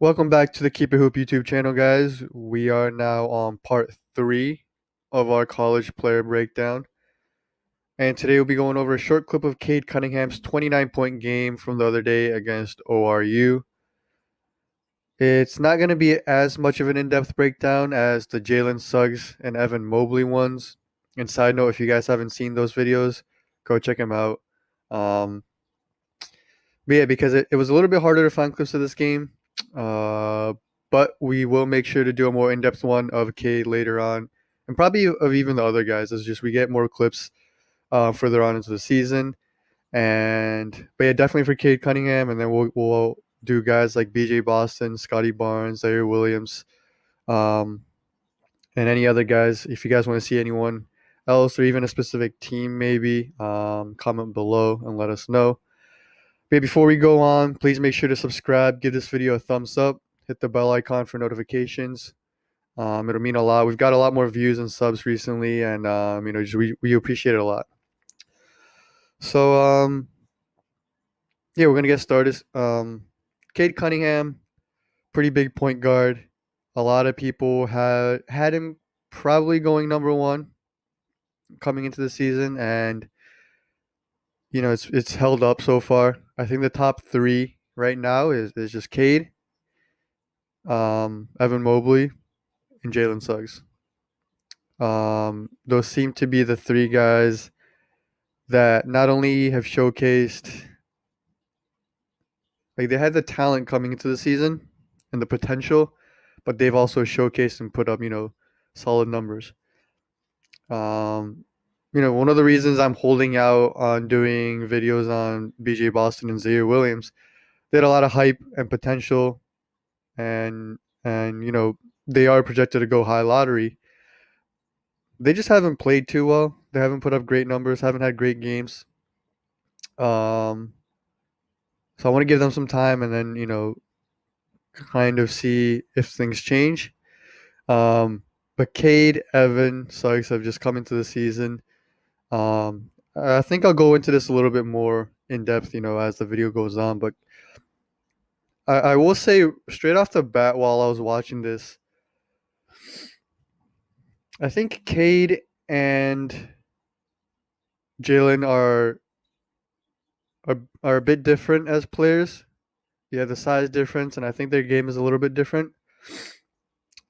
Welcome back to the Keep It Hoop YouTube channel, guys. We are now on part 3 of our college player breakdown. And today we'll be going over a short clip of Cade Cunningham's 29-point game from the other day against ORU. It's not going to be as much of an in-depth breakdown as the Jalen Suggs and Evan Mobley ones. And side note, if you guys haven't seen those videos, go check them out. Um, but yeah, because it was a little bit harder to find clips of this game. Uh, but we will make sure to do a more in-depth one of Cade later on, and probably of even the other guys. It's just we get more clips further on into the season, but yeah, definitely for Cade Cunningham, and then we'll do guys like B.J. Boston, Scotty Barnes, Zaire Williams, um, and any other guys. If you guys want to see anyone else or even a specific team, maybe comment below and let us know. But before we go on, please make sure to subscribe, give this video a thumbs up, hit the bell icon for notifications. It'll mean a lot. We've got a lot more views and subs recently, and we appreciate it a lot. So yeah, we're gonna get started. Cade Cunningham, pretty big point guard. A lot of people had him probably going number one coming into the season, and it's held up so far. I think the top three right now is just Cade, Evan Mobley, and Jalen Suggs. Those seem to be the three guys that not only have showcased, like they had the talent coming into the season and the potential, but they've also showcased and put up, solid numbers. Um, one of the reasons I'm holding out on doing videos on BJ Boston and Zaire Williams, they had a lot of hype and potential, and they are projected to go high lottery. They just haven't played too well. They haven't put up great numbers, haven't had great games. Um, so I want to give them some time and then, kind of see if things change. But Cade, Evan, Suggs have just come into the season. I think I'll go into this a little bit more in depth, as the video goes on. But I will say straight off the bat while I was watching this, I think Cade and Jalen are a bit different as players. Yeah, the size difference, and I think their game is a little bit different.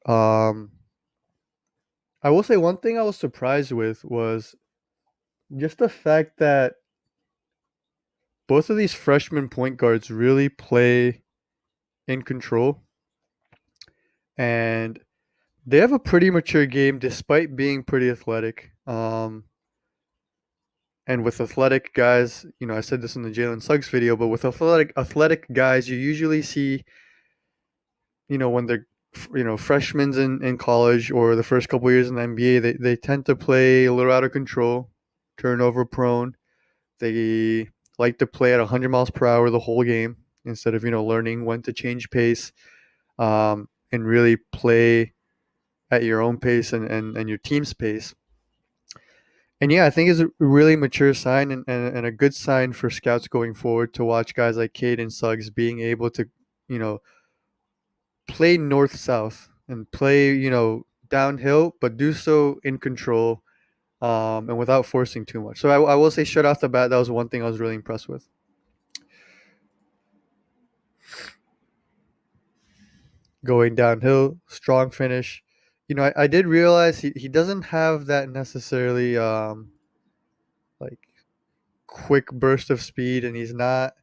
Um, I will say one thing I was surprised with was just the fact that both of these freshman point guards really play in control, and they have a pretty mature game despite being pretty athletic. And with athletic guys, I said this in the Jalen Suggs video, but with athletic guys, you usually see, when they're freshmen in college or the first couple years in the NBA, they tend to play a little out of control, turnover prone. They like to play at 100 miles per hour the whole game instead of learning when to change pace, and really play at your own pace and your team's pace. And yeah, I think it's a really mature sign and a good sign for scouts going forward to watch guys like Cade and Suggs being able to, you know, play north south and play, downhill, but do so in control, and without forcing too much. So I will say straight off the bat, that was one thing I was really impressed with. Going downhill, strong finish. I did realize he doesn't have that necessarily like quick burst of speed, and he's not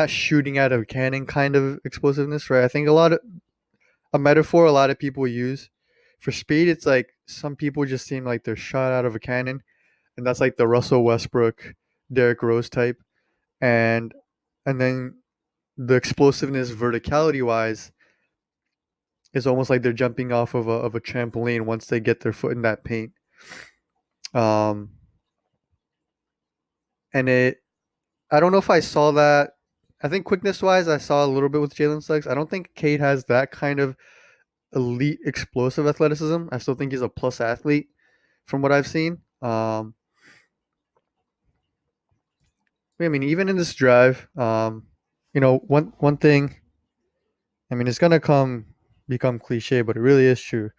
shooting out of a cannon kind of explosiveness, right? I think a metaphor a lot of people use for speed, it's like some people just seem like they're shot out of a cannon, and that's like the Russell Westbrook, Derrick Rose type, and and then the explosiveness verticality wise is almost like they're jumping off of a trampoline once they get their foot in that paint. Um, and I don't know if I saw that. I think quickness wise, I saw a little bit with Jalen Suggs. I don't think Cade has that kind of elite explosive athleticism. I still think he's a plus athlete from what I've seen. I mean, even in this drive, one thing I mean, it's gonna become cliche, but it really is true.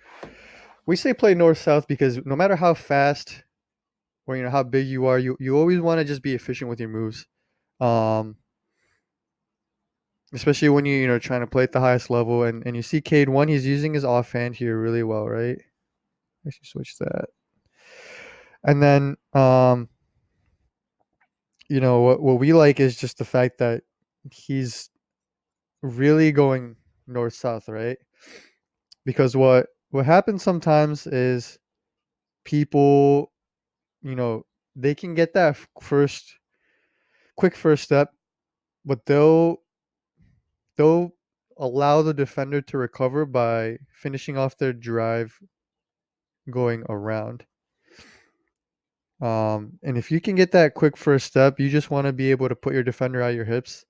We say play north south because no matter how fast or how big you are, you always want to just be efficient with your moves. Um, Especially when you trying to play at the highest level, and you see Cade one, he's using his offhand here really well, right? I should switch that. And then what we like is just the fact that he's really going north south, right? Because what happens sometimes is people, you know, they can get that first quick first step, but they'll allow the defender to recover by finishing off their drive going around. And if you can get that quick first step, you just want to be able to put your defender out your hips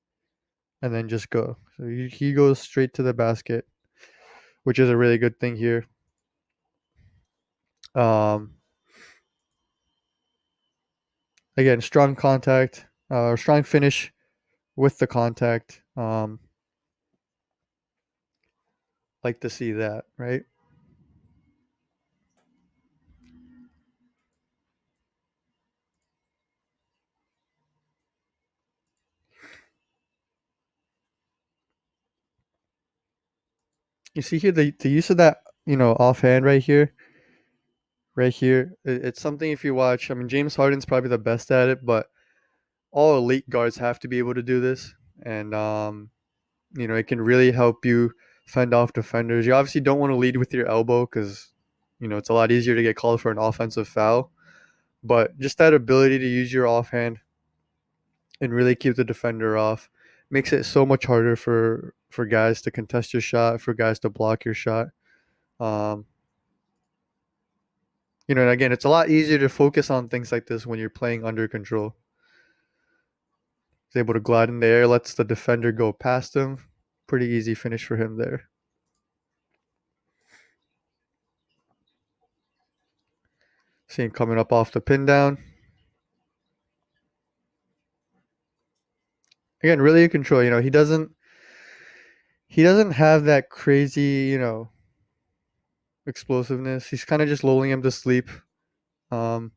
and then just go. So he goes straight to the basket, which is a really good thing here. Um, Again, strong contact, strong finish with the contact. Like to see that, right? You see here the use of that, offhand right here. It's something if you watch. I mean, James Harden's probably the best at it, but all elite guards have to be able to do this, and it can really help you fend off defenders. You obviously don't want to lead with your elbow because it's a lot easier to get called for an offensive foul. But just that ability to use your offhand and really keep the defender off makes it so much harder for guys to contest your shot, for guys to block your shot. Um, and again, it's a lot easier to focus on things like this when you're playing under control. He's able to glide in the air, lets the defender go past him. Pretty easy finish for him there. See him coming up off the pin down. Again, really in control. He doesn't have that crazy, explosiveness. He's kind of just lulling him to sleep. Um,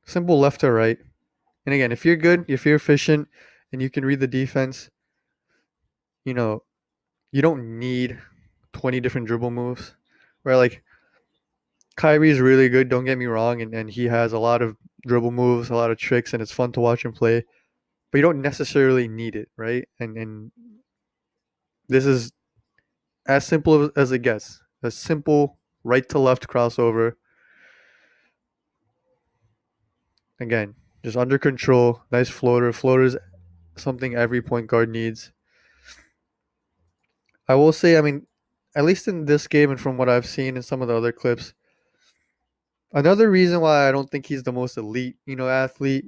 Simple left to right. And again, if you're good, if you're efficient, and you can read the defense, you know, you don't need 20 different dribble moves. Where like Kyrie's really good, don't get me wrong, and he has a lot of dribble moves, a lot of tricks, and it's fun to watch him play. But you don't necessarily need it, right? And this is as simple as it gets. A simple right to left crossover. Again, just under control. Nice floater. Floater's something every point guard needs. I will say, I mean, at least in this game and from what I've seen in some of the other clips, another reason why I don't think he's the most elite, athlete,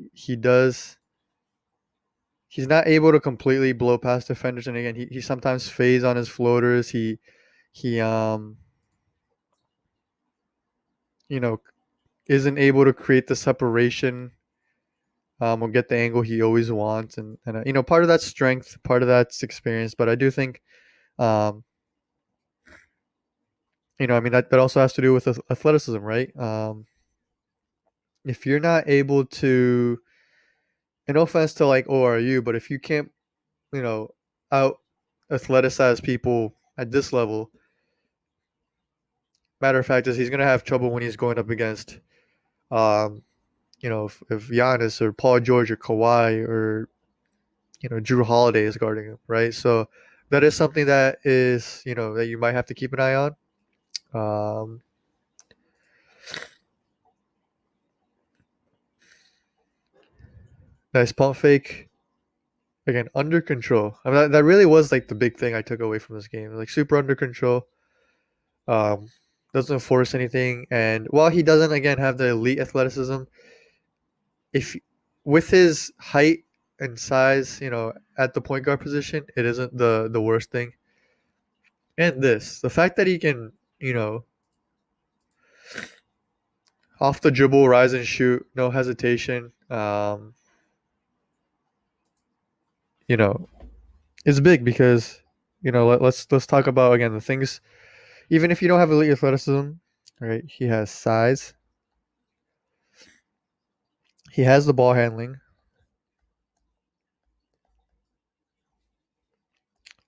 he's not able to completely blow past defenders. And again, he sometimes fades on his floaters. He you know, isn't able to create the separation or get the angle he always wants. And part of that's strength, part of that's experience. But I do think, um, I mean, that also has to do with athleticism, right? If you're not able to, and no offense to like ORU, but if you can't, you know, out athleticize people at this level, matter of fact is he's gonna have trouble when he's going up against, um, if Giannis or Paul George or Kawhi or Drew Holiday is guarding him, right? So that is something that is that you might have to keep an eye on. Um, Nice pump fake. Again, under control. I mean, that really was like the big thing I took away from this game. Like super under control. Um, doesn't force anything, and while he doesn't again have the elite athleticism, if with his height and size, at the point guard position, it isn't the worst thing. And the fact that he can, off the dribble, rise and shoot, no hesitation. You know, is big because let's talk about again the things. Even if you don't have elite athleticism, right? He has size. He has the ball handling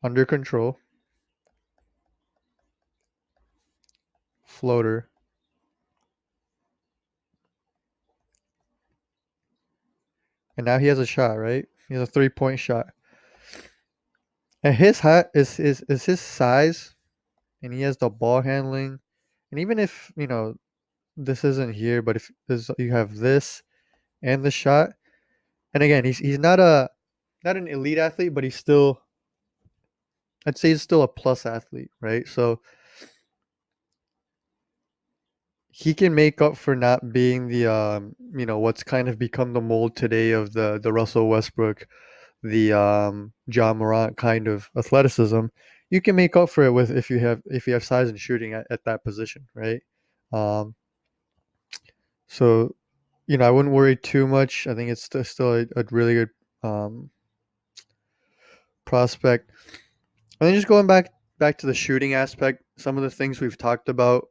under control, floater, and now he has a shot. Right? He has a 3-point shot. And his height is his size, and he has the ball handling. And even if this isn't here, but if you have this and the shot, and again, he's not an elite athlete, but he's still, I'd say he's still a plus athlete, right? So he can make up for not being the what's kind of become the mold today of the Russell Westbrook, the John Morant kind of athleticism. You can make up for it with if you have size and shooting at that position, right? Um, so I wouldn't worry too much. I think it's still a really good um, prospect. And then just going back to the shooting aspect, some of the things we've talked about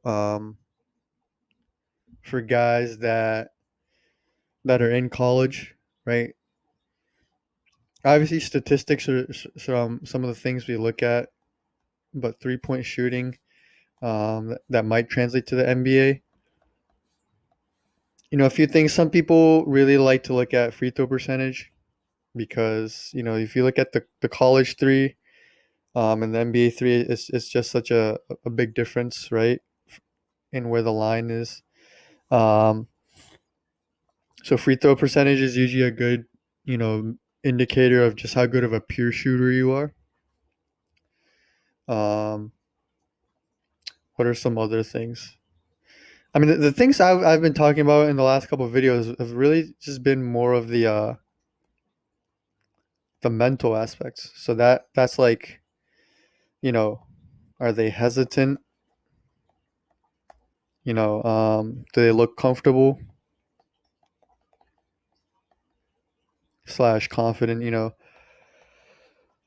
for guys that are in college, right? Obviously, statistics are some of the things we look at, but 3-point shooting that might translate to the NBA. A few things. Some people really like to look at free throw percentage because if you look at the college three and the NBA three, it's just such a big difference, right? In where the line is. Um, so free throw percentage is usually a good, indicator of just how good of a pure shooter you are. Um, what are some other things? I mean, the things I've been talking about in the last couple of videos have really just been more of the mental aspects. So that's like, you know, are they hesitant? Do they look comfortable slash confident?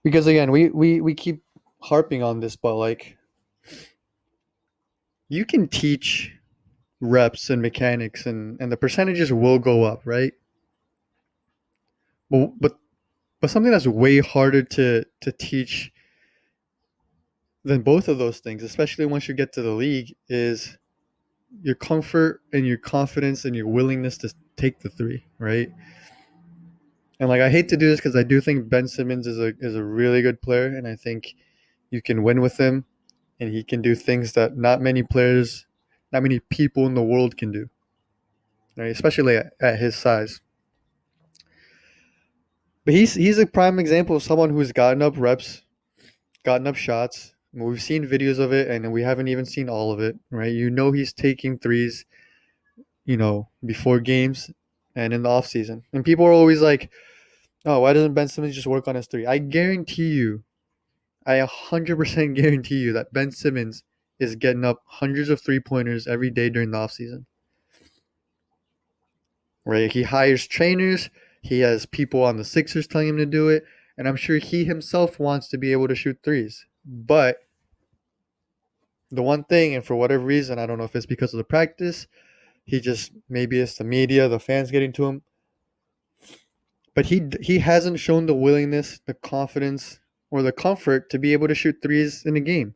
Because again, we keep harping on this, but like you can teach reps and mechanics, and the percentages will go up, right? But something that's way harder to teach than both of those things, especially once you get to the league, is your comfort and your confidence and your willingness to take the three, right? And like I hate to do this because I do think Ben Simmons is a really good player, and I think you can win with him, and he can do things that not many people in the world can do, right? Especially at his size. But he's a prime example of someone who's gotten up reps, gotten up shots. We've seen videos of it, and we haven't even seen all of it, right? He's taking threes, before games and in the off season. And people are always like, "Oh, why doesn't Ben Simmons just work on his three?" I 100% guarantee you that Ben Simmons is getting up hundreds of 3-pointers every day during the off season, right? He hires trainers. He has people on the Sixers telling him to do it, and I'm sure he himself wants to be able to shoot threes. But the one thing, and for whatever reason, I don't know if it's because of the practice, maybe it's the media, the fans getting to him, but he hasn't shown the willingness, the confidence, or the comfort to be able to shoot threes in a game.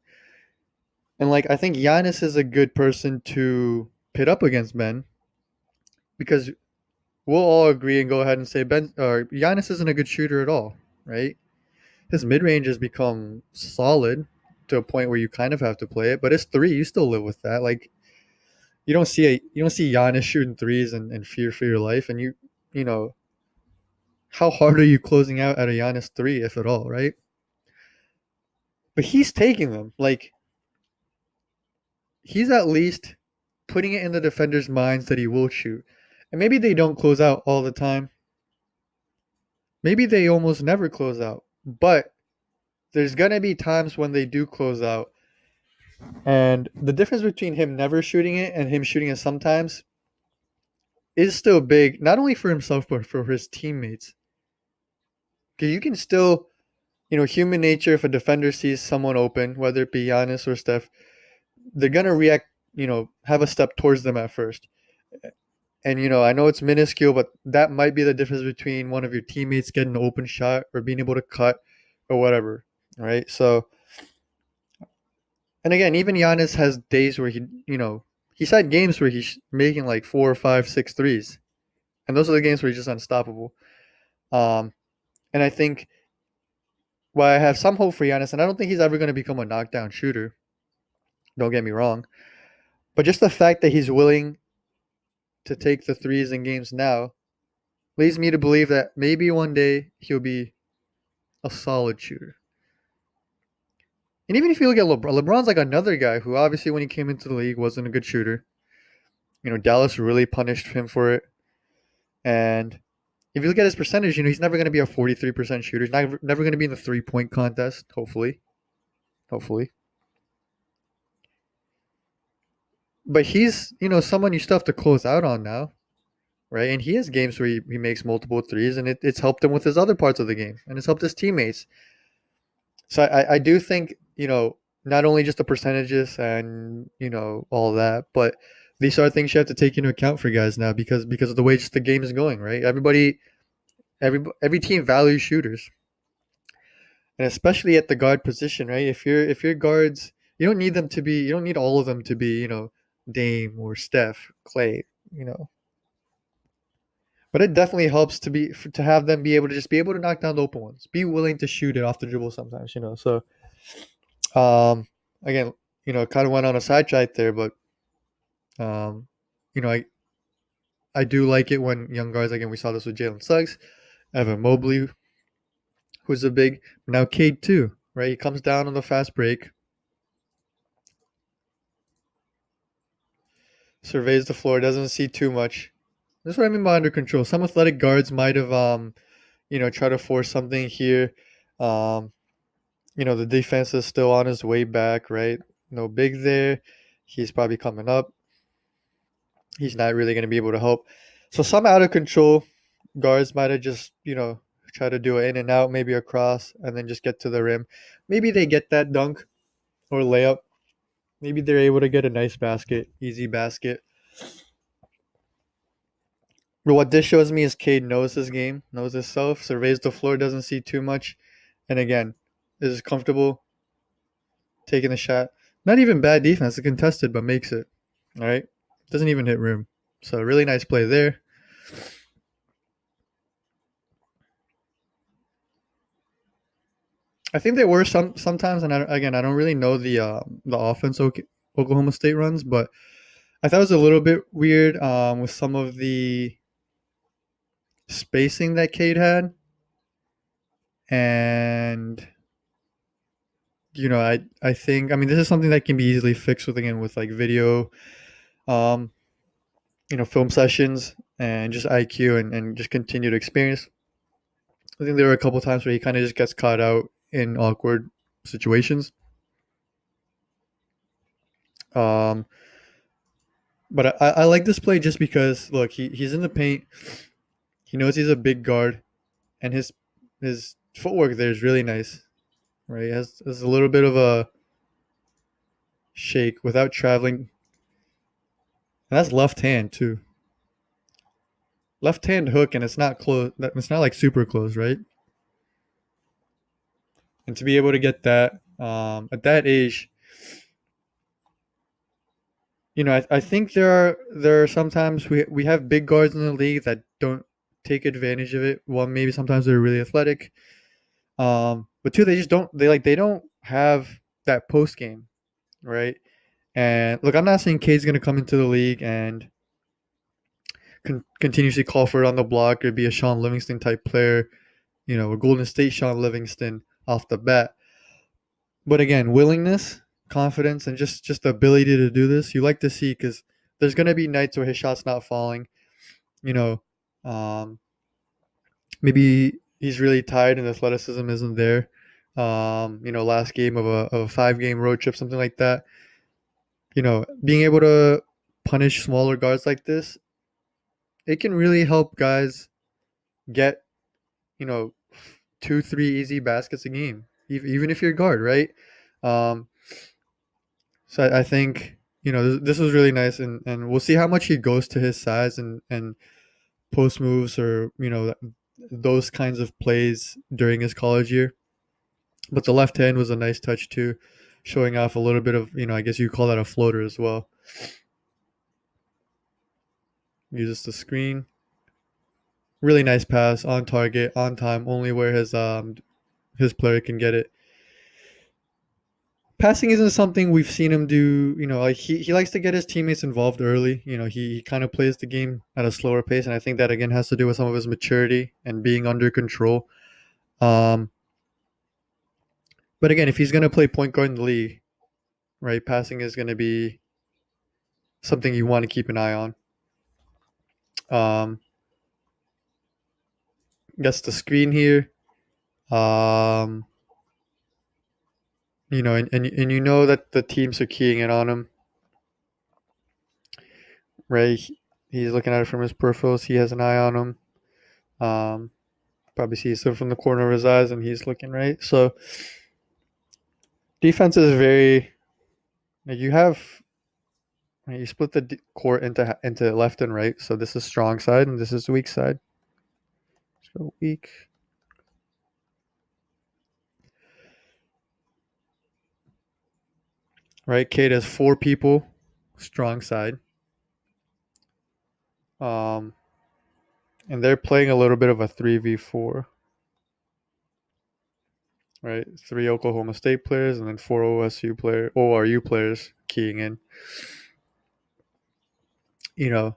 And like I think Giannis is a good person to pit up against Ben because we'll all agree and go ahead and say Ben or Giannis isn't a good shooter at all, right? His mid range has become solid to a point where you kind of have to play it, but his three, you still live with that. Like you don't see Giannis shooting threes and fear for your life, and you know how hard are you closing out at a Giannis three, if at all, right? But he's taking them. Like he's at least putting it in the defenders' minds that he will shoot. And maybe they don't close out all the time. Maybe they almost never close out. But there's gonna be times when they do close out. And the difference between him never shooting it and him shooting it sometimes is still big, not only for himself but for his teammates. Because you can still Human nature, if a defender sees someone open, whether it be Giannis or Steph, they're going to react, have a step towards them at first. And, I know it's minuscule, but that might be the difference between one of your teammates getting an open shot or being able to cut or whatever. Right. So, and again, even Giannis has days where he's had games where he's making like 4 or 5, 6 threes. And those are the games where he's just unstoppable. Um, and I think while I have some hope for Giannis, and I don't think he's ever going to become a knockdown shooter, don't get me wrong, but just the fact that he's willing to take the threes in games now leads me to believe that maybe one day he'll be a solid shooter. And even if you look at LeBron's like another guy who obviously when he came into the league wasn't a good shooter. Dallas really punished him for it. And if you look at his percentage, he's never going to be a 43% shooter. He's never going to be in the 3-point contest, hopefully. Hopefully. But he's, someone you still have to close out on now, right? And he has games where he makes multiple threes, and it's helped him with his other parts of the game, and it's helped his teammates. So I do think, not only just the percentages and, all that, but these are things you have to take into account for guys now because of the way just the game is going, right? Every team values shooters. And especially at the guard position, right? If your guards, you don't need all of them to be, Dame or Steph, Clay, you know. But it definitely helps to have them be able to knock down the open ones, be willing to shoot it off the dribble sometimes, So um, again, kind of went on a sidetrack there, but um, you know, I do like it when young guards, again, we saw this with Jalen Suggs, Evan Mobley, who's a big, now Cade too, right? He comes down on the fast break, surveys the floor, doesn't see too much. That's what I mean by under control. Some athletic guards might have, try to force something here. Um, the defense is still on his way back, right? No big there. He's probably coming up. He's not really going to be able to help. So some out of control guards might have just, try to do it in and out, maybe across, and then just get to the rim. Maybe they get that dunk or layup. Maybe they're able to get a nice basket, easy basket. But what this shows me is Cade knows his game, knows himself, surveys the floor, doesn't see too much, and again, is comfortable taking the shot. Not even bad defense, it's contested, but makes it. All right, doesn't even hit rim. So really nice play there. I think there were sometimes, and I don't really know the offense Oklahoma State runs, but I thought it was a little bit weird with some of the spacing that Cade had, and I think this is something that can be easily fixed with like video, um, film sessions and just IQ and just continued experience. I think there were a couple times where he kind of just gets caught out in awkward situations. Um, but I like this play just because look, he's in the paint. He knows he's a big guard, and his footwork there is really nice. Right, he has a little bit of a shake without traveling, and that's left hand too. Left hand hook, and it's not close. It's not like super close, right? And to be able to get that at that age, I think there are sometimes we have big guards in the league that don't take advantage of it. One, maybe sometimes they're really athletic, but two, they don't have that post game, right? And look, I'm not saying Cade's going to come into the league and continuously call for it on the block or be a Sean Livingston type player, a Golden State Sean Livingston off the bat. But again, willingness, confidence, and just the ability to do this, you like to see because there's going to be nights where his shot's not falling. You know, um, maybe he's really tired and athleticism isn't there. Last game of a 5-game road trip, something like that. Being able to punish smaller guards like this, it can really help guys get, you know, 2, 3 easy baskets a game, even if you're guard, right? Um, so I think this was really nice, and we'll see how much he goes to his size and post moves or those kinds of plays during his college year. But the left hand was a nice touch too, showing off a little bit of I guess you call that a floater as well. Uses the screen. Really nice pass on target, on time, only where his player can get it. Passing isn't something we've seen him do. Like he likes to get his teammates involved early. He kind of plays the game at a slower pace, and I think that again has to do with some of his maturity and being under control. Um, but again, if he's gonna play point guard in the league, right, passing is gonna be something you want to keep an eye on. Gets the screen here. Um, and you know that the teams are keying in on him, right? He's looking at it from his peripherals. He has an eye on him. Um, Probably sees it from the corner of his eyes, and he's looking right. So defense is very. You have you split the court into left and right. So this is strong side, and this is weak side. So weak. Right, Cade has 4 people, strong side. Um, and they're playing a little bit of a 3v4. Right, 3 Oklahoma State players and then 4 ORU players keying in. You know,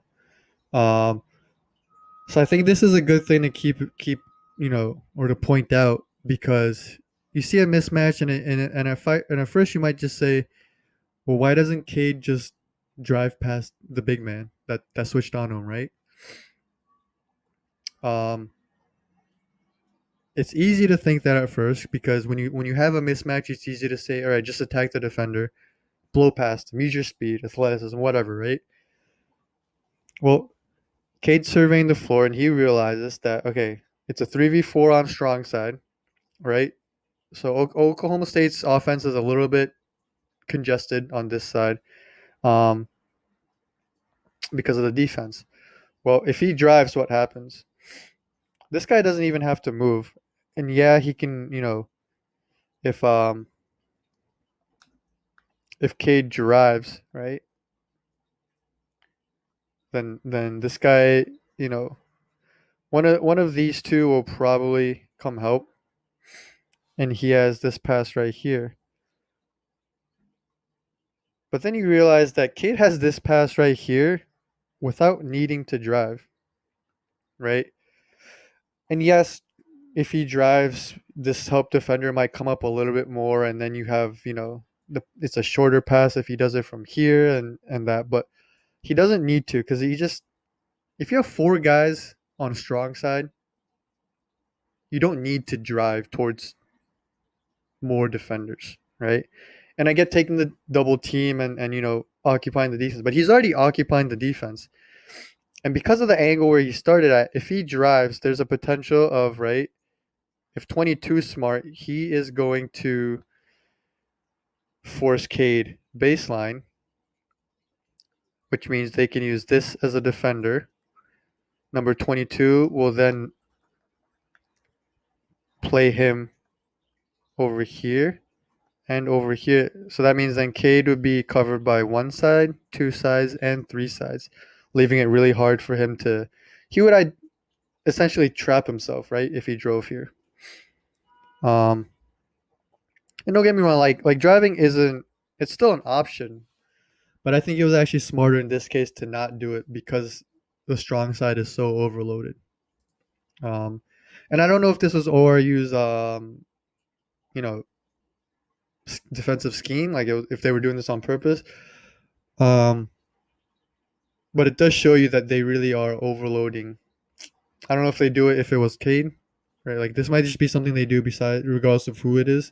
um, so I think this is a good thing to keep or to point out because you see a mismatch and a fight and at first you might just say, well, why doesn't Cade just drive past the big man that switched on him, right? Um, it's easy to think that at first because when you have a mismatch, it's easy to say, all right, just attack the defender, blow past him, use your speed, athleticism, whatever, right? Well, Cade's surveying the floor and he realizes that okay, it's a 3v4 on strong side, right? So Oklahoma State's offense is a little bit congested on this side, um, because of the defense. Well, if he drives, what happens? This guy doesn't even have to move, and yeah, he can. If if Cade drives, right, then this guy, you know, one of these two will probably come help, and he has this pass right here. But then you realize that Cade has this pass right here without needing to drive, right? And yes, if he drives, this help defender might come up a little bit more, and then you have, it's a shorter pass if he does it from here and that. But he doesn't need to because if you have 4 guys on strong side, you don't need to drive towards more defenders, right? And I get taking the double team and occupying the defense, but he's already occupying the defense. And because of the angle where he started at, if he drives, there's a potential of, right, if 22 is smart, he is going to force Cade baseline, which means they can use this as a defender. Number 22 will then play him over here and over here. So that means then Cade would be covered by 1 side, 2 sides, and 3 sides, leaving it really hard for him to. He would essentially trap himself, right, if he drove here. Um, and don't get me wrong, like driving isn't. It's still an option, but I think it was actually smarter in this case to not do it because the strong side is so overloaded. Um, and I don't know if this was ORU's you know defensive scheme, like if they were doing this on purpose. Um, but it does show you that they really are overloading. I don't know if they do it if it was Cade, right? Like this might just be something they do beside, regardless of who it is.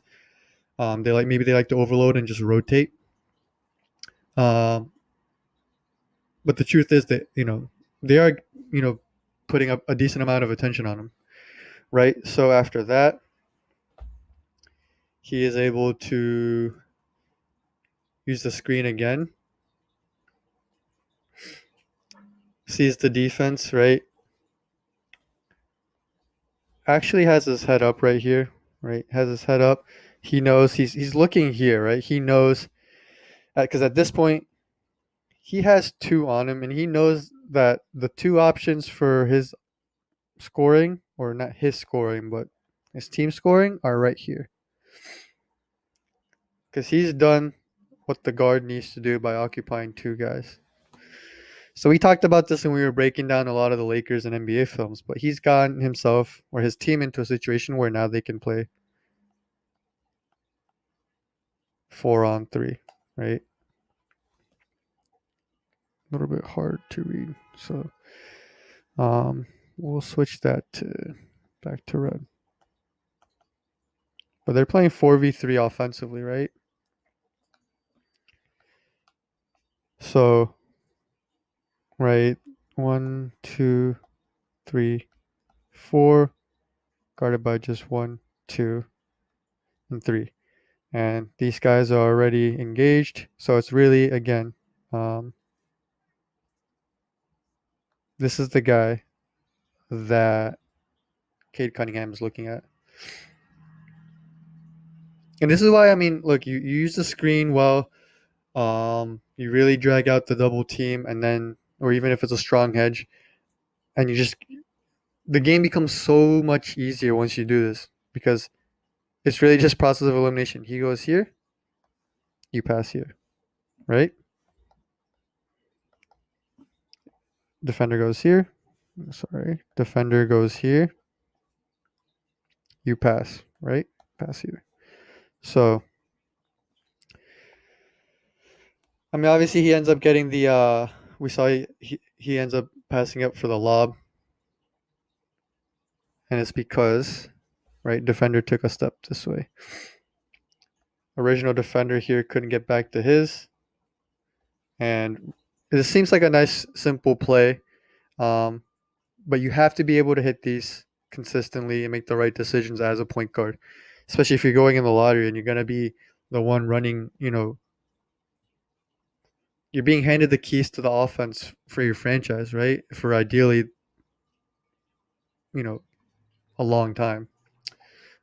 Maybe they like to overload and just rotate. Um, but the truth is that they are putting up a decent amount of attention on him. right? So after that, he is able to use the screen again, sees the defense, right? Actually has his head up right here, right? Has his head up. He knows he's looking here, right? He knows because at this point he has two on him, and he knows that the two options for his scoring, or not his scoring, but his team scoring, are right here. Because he's done what the guard needs to do by occupying two guys. So we talked about this when we were breaking down a lot of the Lakers and NBA films, but he's gotten himself or his team into a situation where now they can play 4-on-3, right? A little bit hard to read. So we'll switch that to back to red. But they're playing 4v3 offensively, right? So, right, 1, 2, 3, 4, guarded by just 1, 2, and 3. And these guys are already engaged. So it's really, again, um, this is the guy that Cade Cunningham is looking at. And this is why, I mean, look, you use the screen well. You really drag out the double team, and then, or even if it's a strong hedge, and you just, the game becomes so much easier once you do this because it's really just process of elimination. He goes here, you pass here, right? Defender goes here. Sorry. Defender goes here. You pass, right? Pass here. So, I mean, obviously he ends up getting the, we saw he ends up passing up for the lob. And it's because, right, defender took a step this way. Original defender here couldn't get back to his. And it seems like a nice, simple play. Um, but you have to be able to hit these consistently and make the right decisions as a point guard, especially if you're going in the lottery and you're going to be the one running, you're being handed the keys to the offense for your franchise, right? For ideally, you know, a long time.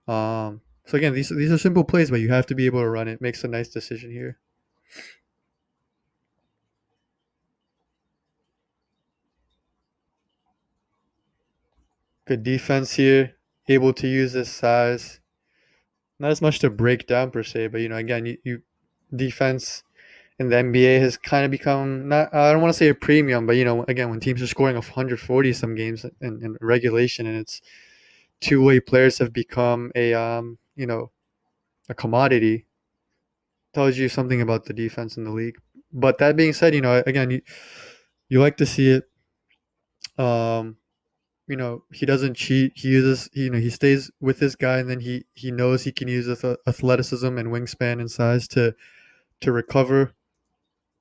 So again, these are simple plays, but you have to be able to run it. Makes a nice decision here. Good defense here. Able to use this size. Not as much to break down per se, but again, you defense in the NBA has kind of become, not, I don't want to say a premium, but again, when teams are scoring 140 some games in regulation, and it's two-way players have become a commodity, tells you something about the defense in the league. But that being said, again, you like to see it. Um, he doesn't cheat. He uses, he stays with this guy, and then he knows he can use his athleticism and wingspan and size to recover.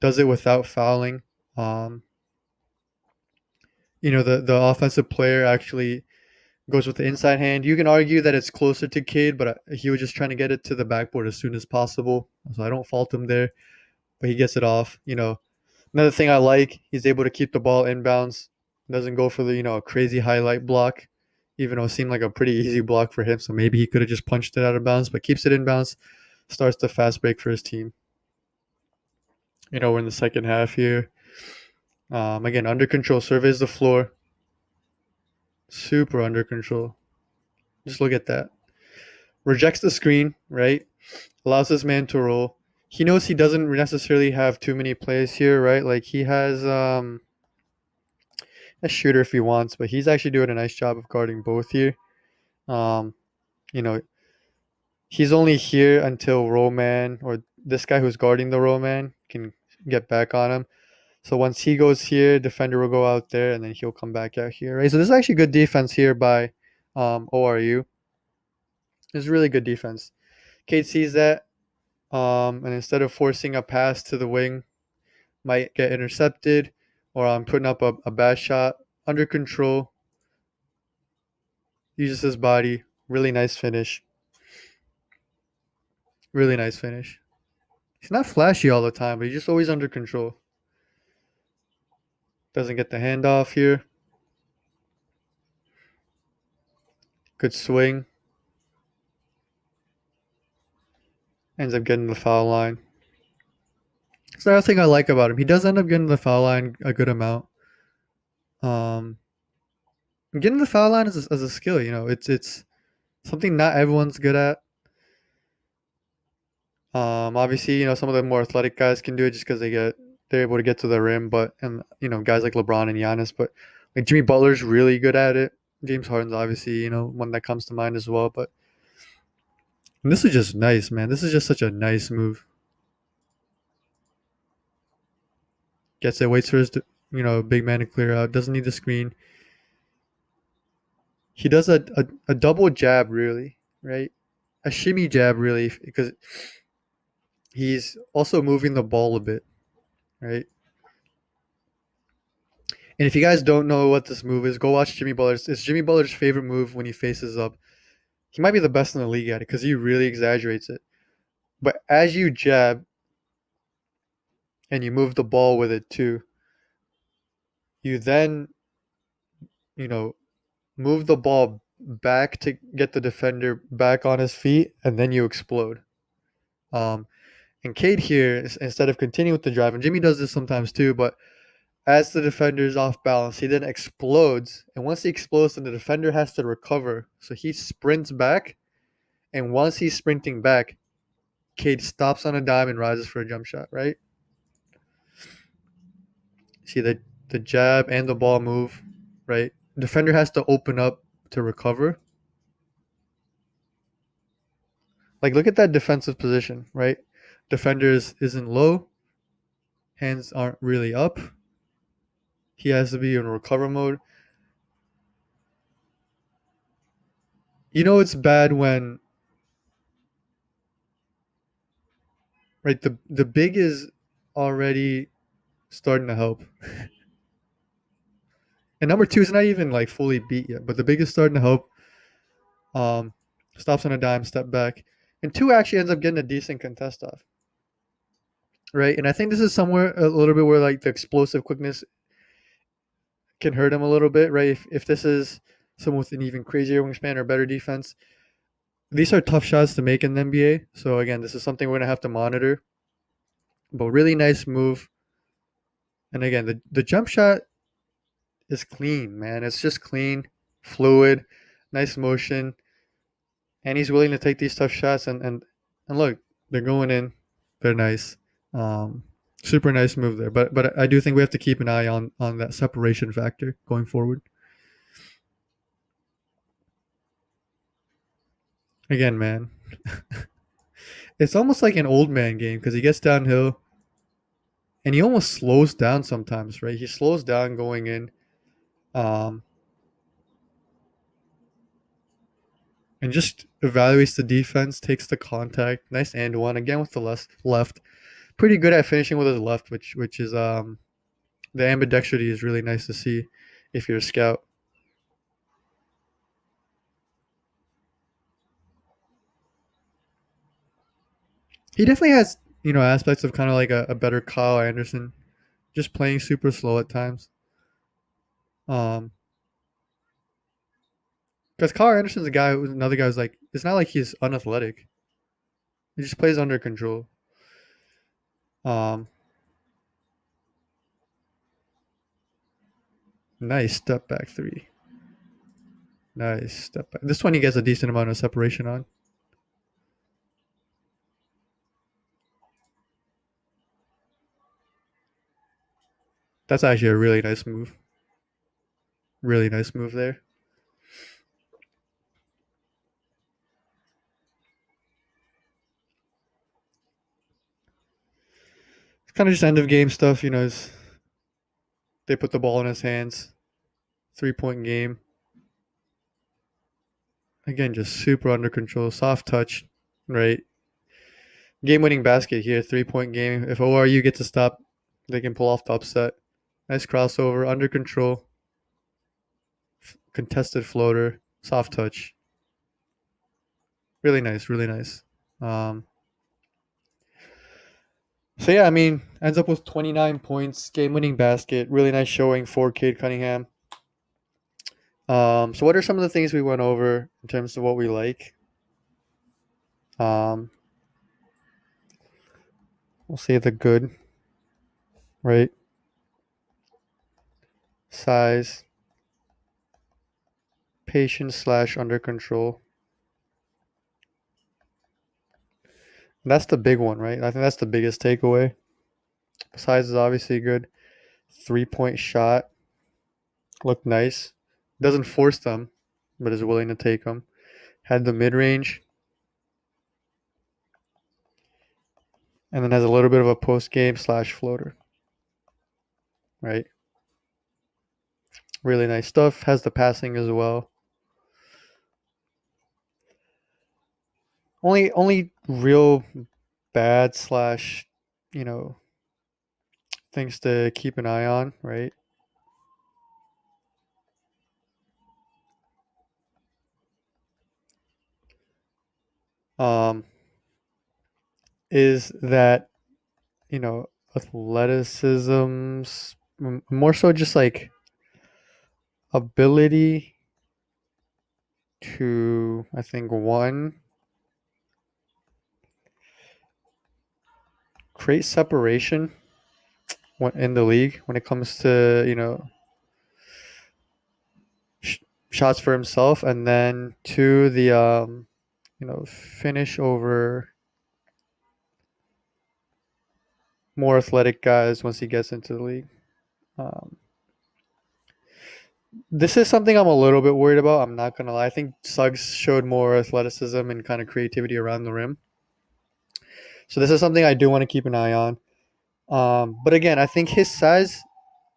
Does it without fouling. Um, the offensive player actually goes with the inside hand. You can argue that it's closer to Cade, but he was just trying to get it to the backboard as soon as possible. So I don't fault him there, but he gets it off. Another thing I like, he's able to keep the ball inbounds. Doesn't go for the crazy highlight block, even though it seemed like a pretty easy block for him. So maybe he could have just punched it out of bounds, but keeps it inbounds. Starts the fast break for his team. We're in the second half here. Again, under control, surveys the floor. Super under control. Just look at that. Rejects the screen, right? Allows his man to roll. He knows he doesn't necessarily have too many plays here, right? Like he has a shooter if he wants, but he's actually doing a nice job of guarding both here. Um, you know, he's only here until Roman or this guy who's guarding the Roman can get back on him. So once he goes here, defender will go out there, and then he'll come back out here, right? So this is actually good defense here by ORU. It's really good defense. Cade sees that, and instead of forcing a pass to the wing, might get intercepted, or putting up a bad shot under control. Uses his body. Really nice finish. Really nice finish. He's not flashy all the time, but he's just always under control. Doesn't get the handoff here. Good swing. Ends up getting the foul line. That's the other thing I like about him. He does end up getting the foul line a good amount. Um, Getting the foul line is a skill. It's something not everyone's good at. Obviously, some of the more athletic guys can do it just because they're able to get to the rim. But and guys like LeBron and Giannis, but like Jimmy Butler's really good at it. James Harden's obviously one that comes to mind as well. But and this is just nice, man. This is just such a nice move. Gets it, waits for his big man to clear out. Doesn't need the screen. He does a double jab, really, right? A shimmy jab, really, because he's also moving the ball a bit, right? And if you guys don't know what this move is, go watch Jimmy Butler's. It's Jimmy Butler's favorite move when he faces up. He might be the best in the league at it because he really exaggerates it. But as you jab and you move the ball with it too, you then, you know, move the ball back to get the defender back on his feet, and then you explode. Um, and Cade here, instead of continuing with the drive, and Jimmy does this sometimes too, but as the defender is off balance, he then explodes. And once he explodes, then the defender has to recover. So he sprints back. And once he's sprinting back, Cade stops on a dime and rises for a jump shot, right? See the jab and the ball move, right? Defender has to open up to recover. Like, look at that defensive position, right? Defender isn't low, hands aren't really up. He has to be in recover mode. It's bad when, right, the big is already starting to help. And number two is not even like fully beat yet, but the big is starting to help. Um, Stops on a dime, step back, and two actually ends up getting a decent contest off, right? And I think this is somewhere a little bit where like the explosive quickness can hurt him a little bit, right? If this is someone with an even crazier wingspan or better defense, these are tough shots to make in the NBA. So again, this is something we're gonna have to monitor. But really nice move, and again, the jump shot is clean, man. It's just clean, fluid, nice motion, and he's willing to take these tough shots. And look, they're going in. They're nice. Um, Super nice move there. But I do think we have to keep an eye on that separation factor going forward. Again, man, it's almost like an old man game because he gets downhill and he almost slows down sometimes, right? He slows down going in. Um, and just evaluates the defense, takes the contact, nice and one again with the left. Pretty good at finishing with his left, which is the ambidextrity is really nice to see if you're a scout. He definitely has aspects of kind of like a better Kyle Anderson, just playing super slow at times. Um, because Kyle Anderson's a guy who's another guy who's like it's not like he's unathletic. He just plays under control. Um, Nice step back three. Nice step back. This one he gets a decent amount of separation on. That's actually a really nice move. Really nice move there. It's kind of just end of game stuff, they put the ball in his hands. 3-point game. Again, just super under control. Soft touch, right? Game winning basket here, 3-point game. If ORU gets a stop, they can pull off the upset. Nice crossover, under control. Contested floater. Soft touch. Really nice, really nice. Um, so yeah, I mean, ends up with 29 points, game-winning basket. Really nice showing for Cade Cunningham. So what are some of the things we went over in terms of what we like? Um, we'll say the good, right? Size, patience slash under control. And that's the big one, right? I think that's the biggest takeaway. Size is obviously good. 3-point shot looked nice. Doesn't force them, but is willing to take them. Had the mid range, and then has a little bit of a post game slash floater, right? Really nice stuff. Has the passing as well. Only real bad slash, you know, things to keep an eye on, right? Um, is that, you know, athleticism's more so just like ability to, I think, one, create separation in the league when it comes to, you know, sh- shots for himself, and then two, the you know, finish over more athletic guys once he gets into the league. Um, this is something I'm a little bit worried about. I'm not gonna lie. I think Suggs showed more athleticism and kind of creativity around the rim. So this is something I do want to keep an eye on. But again, I think his size,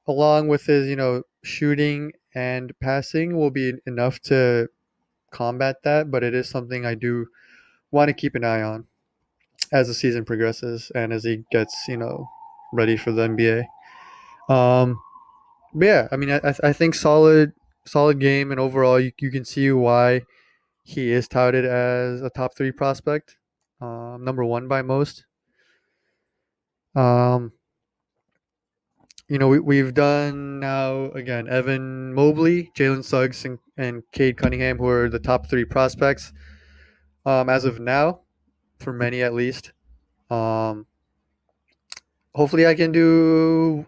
along with his, you know, shooting and passing, will be enough to combat that. But it is something I do want to keep an eye on as the season progresses and as he gets, you know, ready for the NBA. But yeah, I mean, I think solid game, and overall, you can see why he is touted as a top three prospect, number one by most. Um, you know, we've done now again Evan Mobley, Jalen Suggs, and Cade Cunningham, who are the top three prospects as of now, for many at least. Um, hopefully, I can do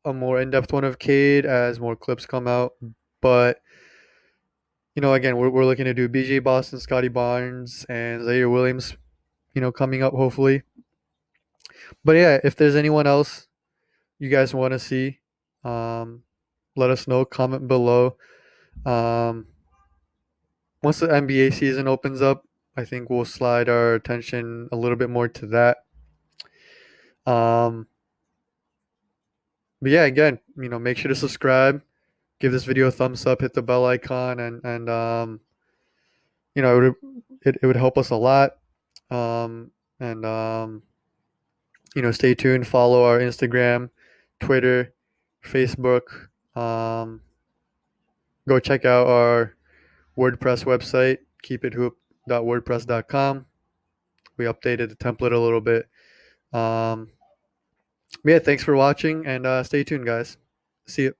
a more in-depth one of Cade as more clips come out. But you know, again, we're looking to do BJ Boston, Scotty Barnes, and Zaire Williams. You know, coming up hopefully. But yeah, if there's anyone else you guys want to see, um, let us know. Comment below. Um, once the NBA season opens up, I think we'll slide our attention a little bit more to that. Um, but yeah, again, you know, make sure to subscribe, give this video a thumbs up, hit the bell icon, and you know, it would help us a lot. And you know, stay tuned. Follow our Instagram, Twitter, Facebook. Um, go check out our WordPress website, keepithoop.wordpress.com. We updated the template a little bit. Um, yeah, thanks for watching, and stay tuned, guys. See you.